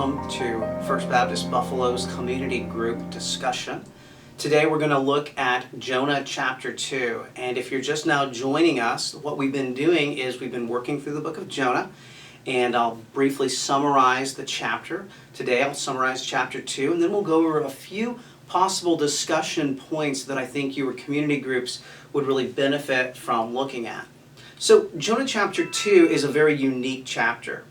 welcome to First Baptist Buffalo's community group discussion. Today we're going to look at Jonah chapter 2, and if you're just now joining us, what we've been doing is we've been working through the book of Jonah, and I'll briefly summarize the chapter. Today I'll summarize chapter 2, and then we'll go over a few possible discussion points that I think your community groups would really benefit from looking at. So Jonah chapter 2 is a very unique chapter.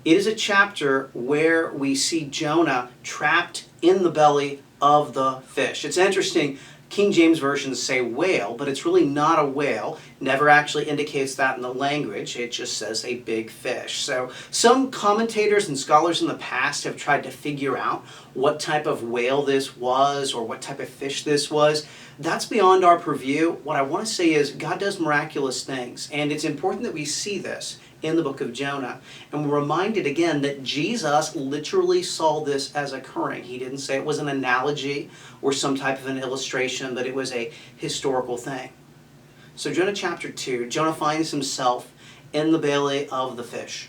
It is a chapter where we see Jonah trapped in the belly of the fish. It's interesting, King James versions say whale, but it's really not a whale. Never actually indicates that in the language. It just says a big fish. So some commentators and scholars in the past have tried to figure out what type of whale this was or what type of fish this was. That's beyond our purview. What I want to say is God does miraculous things, and it's important that we see this in the book of Jonah. And we're reminded again that Jesus literally saw this as occurring. He didn't say it was an analogy or some type of an illustration, but it was a historical thing. So Jonah chapter 2, Jonah finds himself in the belly of the fish.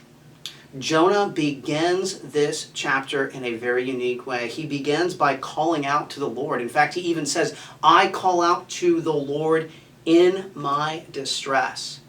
Jonah begins this chapter in a very unique way. He begins by calling out to the Lord. In fact, he even says, "I call out to the Lord in my distress."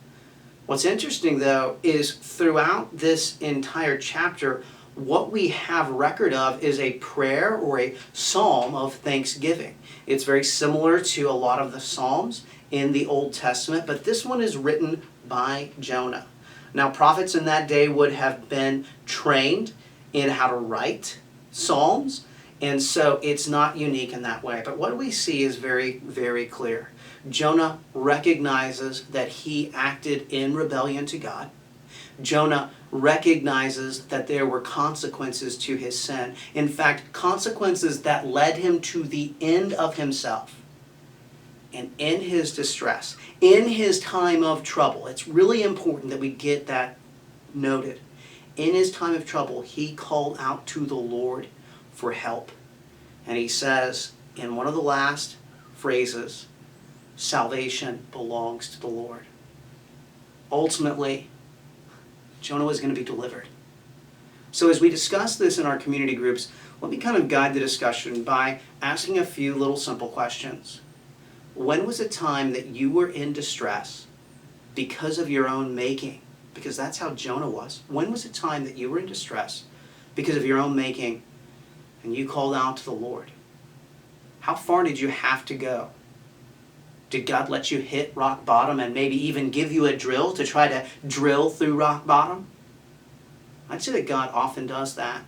What's interesting, though, is throughout this entire chapter, what we have record of is a prayer or a psalm of thanksgiving. It's very similar to a lot of the psalms in the Old Testament, but this one is written by Jonah. Now, prophets in that day would have been trained in how to write psalms, and so it's not unique in that way. But what we see is very, very clear. Jonah recognizes that he acted in rebellion to God. Jonah recognizes that there were consequences to his sin. In fact, consequences that led him to the end of himself. And in his distress, in his time of trouble, it's really important that we get that noted. In his time of trouble, he called out to the Lord for help. And he says in one of the last phrases, salvation belongs to the Lord. Ultimately, Jonah was going to be delivered. So as we discuss this in our community groups, let me kind of guide the discussion by asking a few little simple questions. When was a time that you were in distress because of your own making? Because that's how Jonah was. When was a time that you were in distress because of your own making and you called out to the Lord? How far did you have to go? Did God let you hit rock bottom and maybe even give you a drill to try to drill through rock bottom? I'd say that God often does that.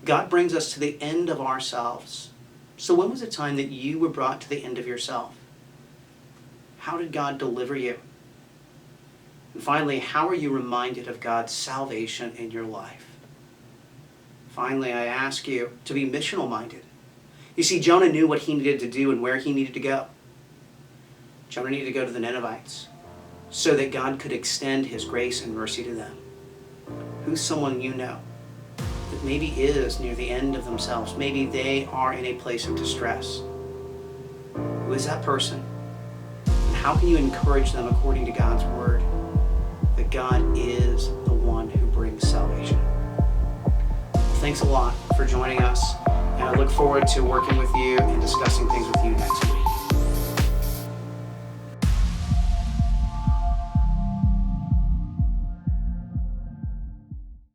God brings us to the end of ourselves. So when was a time that you were brought to the end of yourself? How did God deliver you? And finally, how are you reminded of God's salvation in your life? Finally, I ask you to be missional minded. You see, Jonah knew what he needed to do and where he needed to go. Jonah needed to go to the Ninevites so that God could extend his grace and mercy to them. Who's someone you know that maybe is near the end of themselves? Maybe they are in a place of distress. Who is that person? And how can you encourage them according to God's word that God is the one who brings salvation? Well, thanks a lot for joining us, and I look forward to working with you and discussing